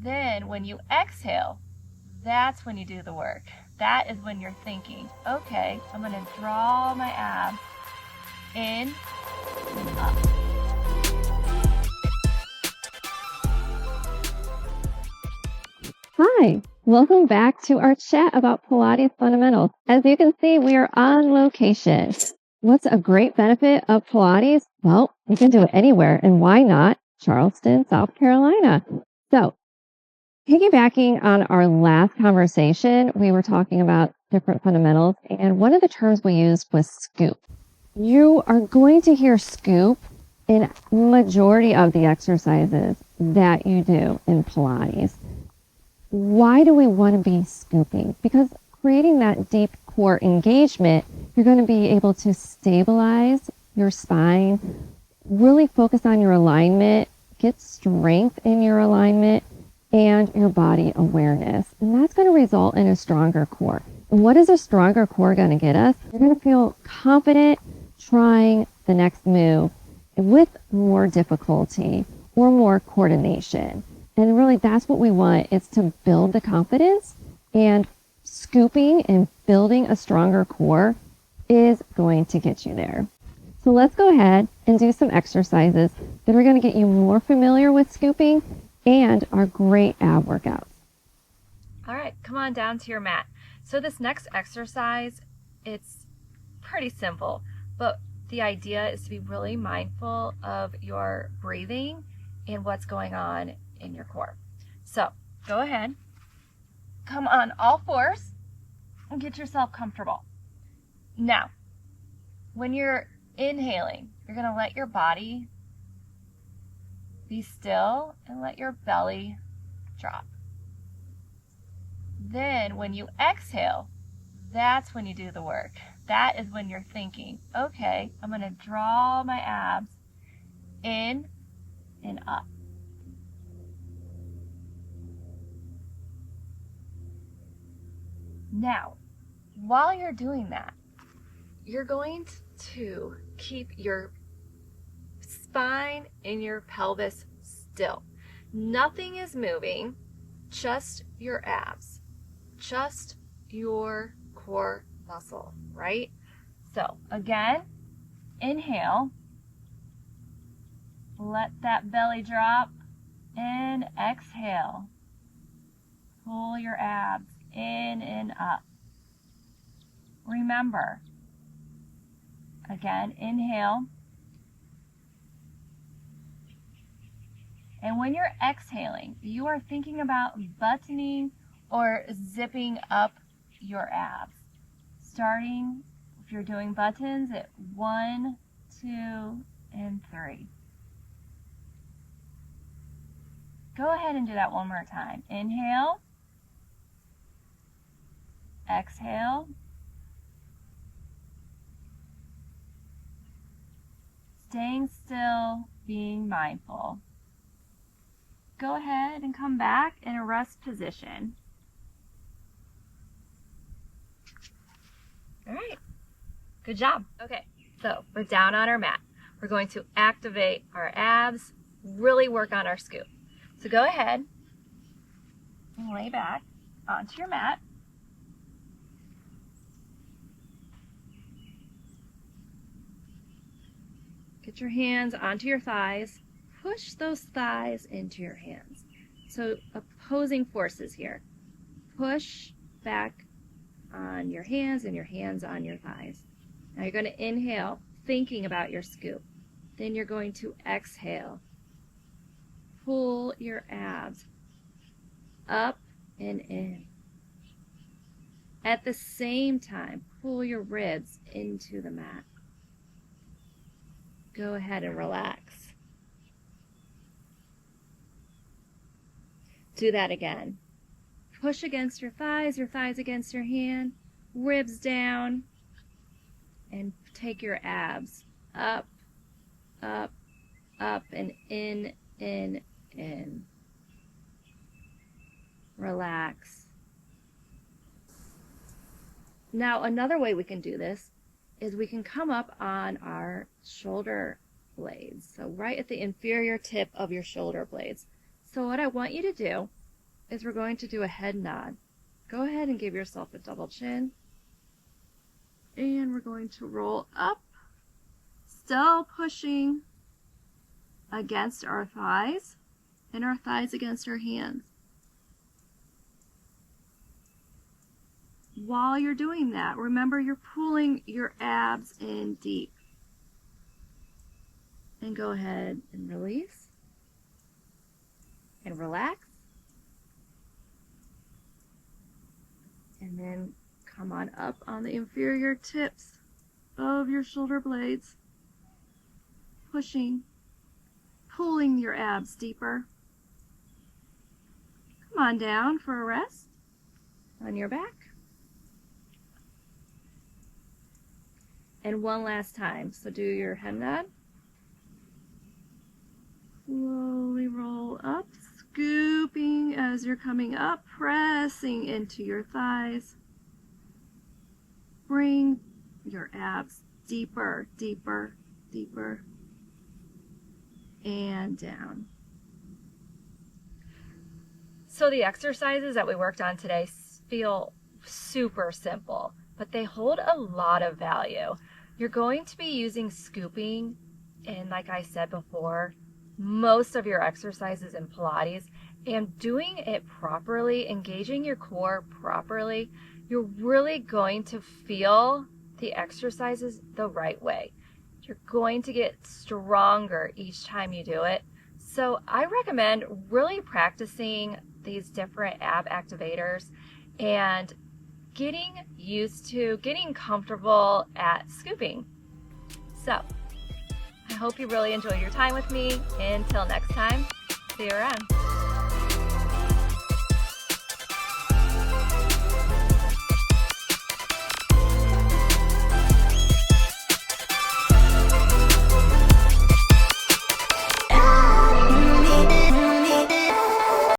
Then when you exhale, that's when you do the work. That is when you're thinking, okay, I'm going to draw my abs in and up. Hi, welcome back to our chat about Pilates fundamentals. As you can see, we are on location. What's a great benefit of Pilates? Well, you can do it anywhere, and why not Charleston, South Carolina? So, piggybacking on our last conversation, we were talking about different fundamentals, and one of the terms we used was scoop. You are going to hear scoop in majority of the exercises that you do in Pilates. Why do we want to be scooping? Because creating that deep core engagement, you're going to be able to stabilize your spine, really focus on your alignment, get strength in your alignment, and your body awareness. And that's going to result in a stronger core. And what is a stronger core going to get us? You're going to feel confident trying the next move with more difficulty or more coordination. And really, that's what we want, is to build the confidence, and scooping and building a stronger core is going to get you there. So let's go ahead and do some exercises that are going to get you more familiar with scooping and our great ab workouts. All right, come on down to your mat. So this next exercise, it's pretty simple, but the idea is to be really mindful of your breathing and what's going on in your core. So go ahead, come on all fours and get yourself comfortable. Now, when you're inhaling, you're going to let your body be still and let your belly drop. Then when you exhale, that's when you do the work. That is when you're thinking, okay, I'm going to draw my abs in and up. Now, while you're doing that, you're going to keep your spine and your pelvis still. Nothing is moving, just your abs, just your core muscle, right? So again, inhale, let that belly drop, and exhale. Pull your abs in and up. Remember, again, inhale. And when you're exhaling, you are thinking about buttoning or zipping up your abs. Starting, if you're doing buttons, at 1, 2, and 3. Go ahead and do that one more time. Inhale. Exhale. Staying still, being mindful. Go ahead and come back in a rest position. All right, good job. Okay, so we're down on our mat. We're going to activate our abs, really work on our scoop. So go ahead and lay back onto your mat. Get your hands onto your thighs. Push those thighs into your hands. So opposing forces here. Push back on your hands and your hands on your thighs. Now you're going to inhale, thinking about your scoop. Then you're going to exhale. Pull your abs up and in. At the same time, pull your ribs into the mat. Go ahead and relax. Do that again. Push against your thighs against your hand, ribs down, and take your abs up, up, up, and in, in. Relax. Now, another way we can do this is we can come up on our shoulder blades. So right at the inferior tip of your shoulder blades. So what I want you to do is we're going to do a head nod. Go ahead and give yourself a double chin. And we're going to roll up, still pushing against our thighs and our thighs against our hands. While you're doing that, remember you're pulling your abs in deep. And go ahead and release and relax. And then come on up on the inferior tips of your shoulder blades, pushing, pulling your abs deeper. Come on down for a rest on your back. And one last time. So do your head nod. Slowly roll up, scooping as you're coming up, pressing into your thighs. Bring your abs deeper, deeper, deeper, and down. So the exercises that we worked on today feel super simple, but they hold a lot of value. You're going to be using scooping, and like I said before, most of your exercises in Pilates, and doing it properly, engaging your core properly, you're really going to feel the exercises the right way. You're going to get stronger each time you do it. So I recommend really practicing these different ab activators and getting used to, getting comfortable at scooping. So I hope you really enjoyed your time with me. Until next time, see you around.